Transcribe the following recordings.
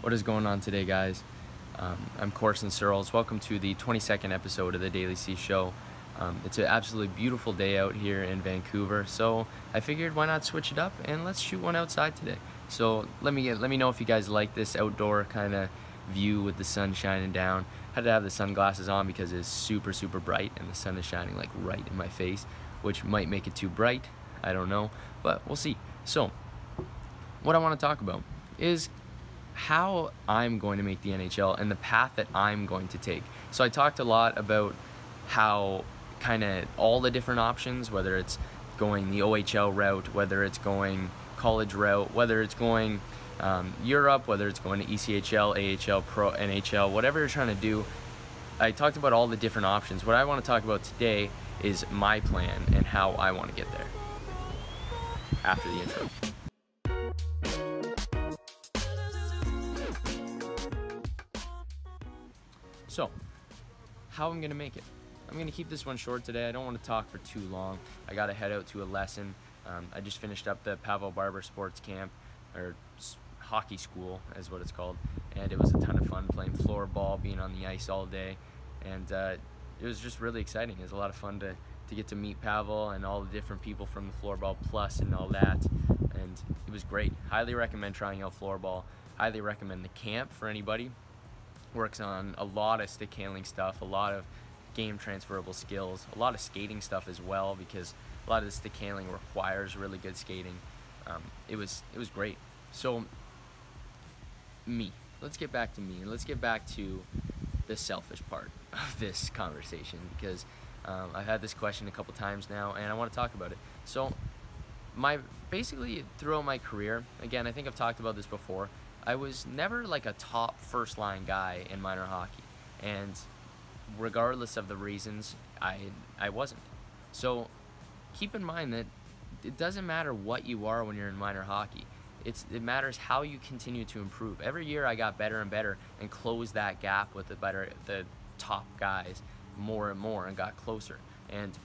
What is going on today, guys? I'm Corson Searles. Welcome to the 22nd episode of the DailyC show. It's an absolutely beautiful day out here in Vancouver, so I figured why not switch it up and let's shoot one outside today. So let me know if you guys like this outdoor kind of view with the sun shining down. I had to have the sunglasses on because it's super bright and the sun is shining like right in my face, which might make it too bright. I don't know, but we'll see. So what I want to talk about is how I'm going to make the NHL and the path that I'm going to take. So I talked a lot about how kind of all the different options, whether it's going the OHL route, whether it's going college route, whether it's going Europe, whether it's going to ECHL, AHL, Pro, NHL, whatever you're trying to do. I talked about all the different options. What I want to talk about today is my plan and how I want to get there after the intro. So, how I'm going to make it. I'm going to keep this one short today. I don't want to talk for too long. I got to head out to a lesson. I just finished up the Pavel Barber sports camp, or hockey school is what it's called, and it was a ton of fun playing floorball, being on the ice all day, and it was just really exciting. It was a lot of fun to get to meet Pavel and all the different people from the Floorball Plus and all that, and it was great. Highly recommend trying out floorball. Highly recommend the camp for anybody. Works on a lot of stick handling stuff, a lot of game transferable skills, a lot of skating stuff as well, because a lot of the stick handling requires really good skating. It was great. So let's get back to me, and let's get back to the selfish part of this conversation, because I've had this question a couple times now and I want to talk about it. So basically throughout my career, again, I think I've talked about this before, I was never like a top first line guy in minor hockey, and regardless of the reasons, I wasn't. So keep in mind that it doesn't matter what you are when you're in minor hockey. It matters how you continue to improve. Every year I got better and better and closed that gap with the top guys more and more and got closer. And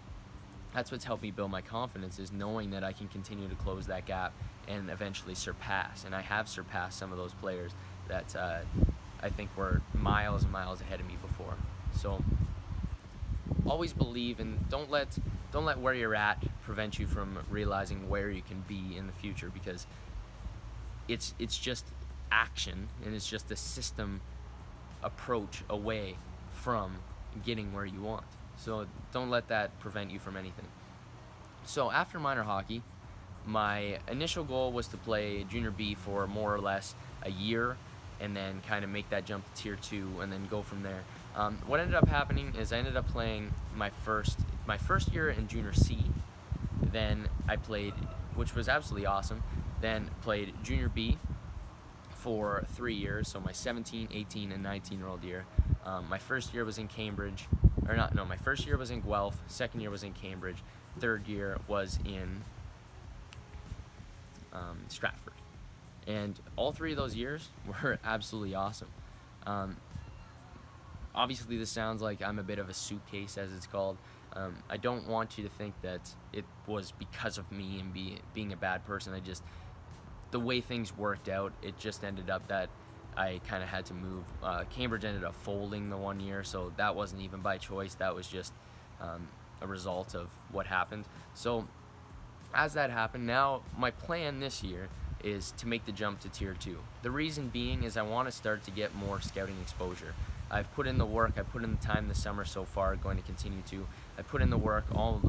that's what's helped me build my confidence, is knowing that I can continue to close that gap and eventually surpass. And I have surpassed some of those players that I think were miles and miles ahead of me before. So always believe, and don't let where you're at prevent you from realizing where you can be in the future, because it's just action, and it's just a system approach away from getting where you want. So don't let that prevent you from anything. So after minor hockey, my initial goal was to play junior B for more or less a year, and then kind of make that jump to tier 2 and then go from there. What ended up happening is I ended up playing my first year in junior C. Then I played, which was absolutely awesome, then played junior B for 3 years, so my 17, 18, and 19-year-old year. My first year was in Cambridge, my first year was in Guelph, second year was in Cambridge, third year was in Stratford. And all 3 of those years were absolutely awesome. Obviously this sounds like I'm a bit of a suitcase, as it's called. I don't want you to think that it was because of me and being a bad person. The way things worked out, it just ended up that I kind of had to move. Cambridge ended up folding the 1 year, so that wasn't even by choice. That was just a result of what happened. So as that happened, now my plan this year is to make the jump to tier 2. The reason being is I want to start to get more scouting exposure. I've put in the work, I've put in the time this summer so far, going to continue to. I put in the work all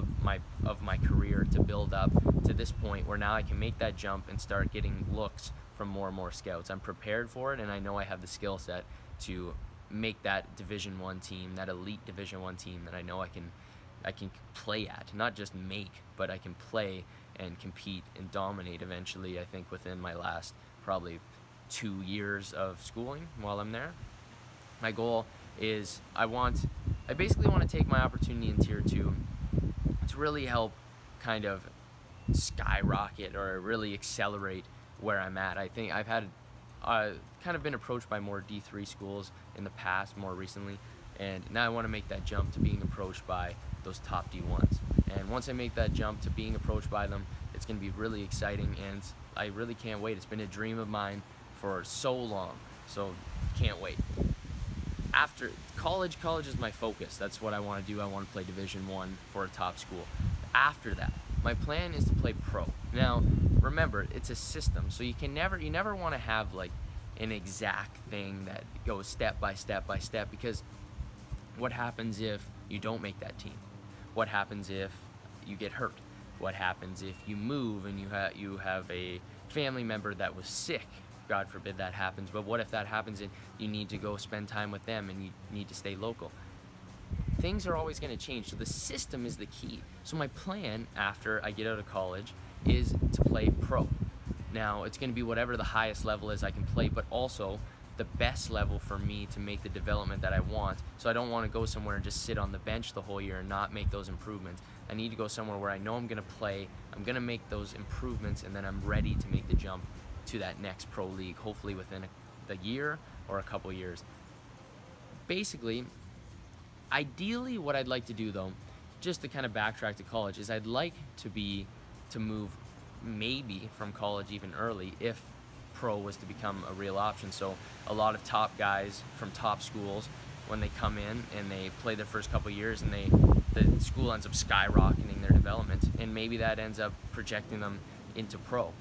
of my career to build up to this point where now I can make that jump and start getting looks from more and more scouts. I'm prepared for it, and I know I have the skill set to make that Division 1 team, that elite Division 1 team that I know I can play at. Not just make, but I can play and compete and dominate eventually, I think, within my last probably 2 years of schooling while I'm there. My goal is I basically want to take my opportunity in tier 2 to really help kind of skyrocket or really accelerate where I'm at. I think I've had kind of been approached by more D3 schools in the past, more recently, and now I want to make that jump to being approached by those top D1s. And once I make that jump to being approached by them, it's going to be really exciting, and I really can't wait. It's been a dream of mine for so long. so can't wait. After college is my focus. That's what I want to do. I want to play Division I for a top school. After that, my plan is to play pro. Now, remember, it's a system, so you never want to have like an exact thing that goes step by step by step, because what happens if you don't make that team? What happens if you get hurt? What happens if you move and you have a family member that was sick? God forbid that happens, but what if that happens and you need to go spend time with them and you need to stay local? Things are always going to change, so the system is the key. So my plan after I get out of college is to play pro. Now, it's going to be whatever the highest level is I can play, but also the best level for me to make the development that I want. So I don't want to go somewhere and just sit on the bench the whole year and not make those improvements. I need to go somewhere where I know I'm going to play, I'm going to make those improvements, and then I'm ready to make the jump to that next pro league, hopefully within a year or a couple years. Basically, ideally what I'd like to do though, just to kind of backtrack to college, is I'd like to move maybe from college even early if pro was to become a real option. So a lot of top guys from top schools, when they come in and they play their first couple years and the school ends up skyrocketing their development, and maybe that ends up projecting them into pro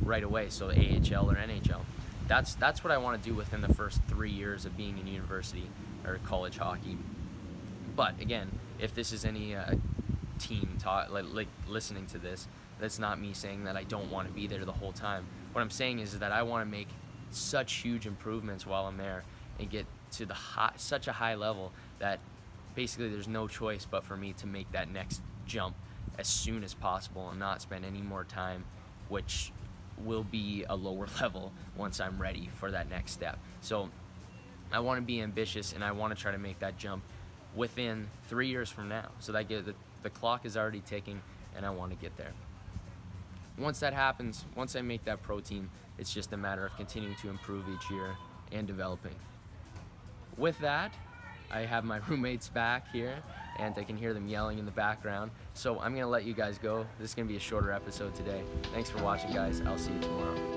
right away, so AHL or NHL. That's what I want to do within the first 3 years of being in university or college hockey. But again, if this is any team like listening to this, that's not me saying that I don't want to be there the whole time. What I'm saying is that I want to make such huge improvements while I'm there and get to such a high level that basically there's no choice but for me to make that next jump as soon as possible and not spend any more time, which will be a lower level once I'm ready for that next step. So I want to be ambitious, and I want to try to make that jump within 3 years from now. So that the clock is already ticking, and I want to get there. Once that happens, once I make that pro team, it's just a matter of continuing to improve each year and developing. With that, I have my roommates back here, and I can hear them yelling in the background. So I'm going to let you guys go. This is going to be a shorter episode today. Thanks for watching, guys. I'll see you tomorrow.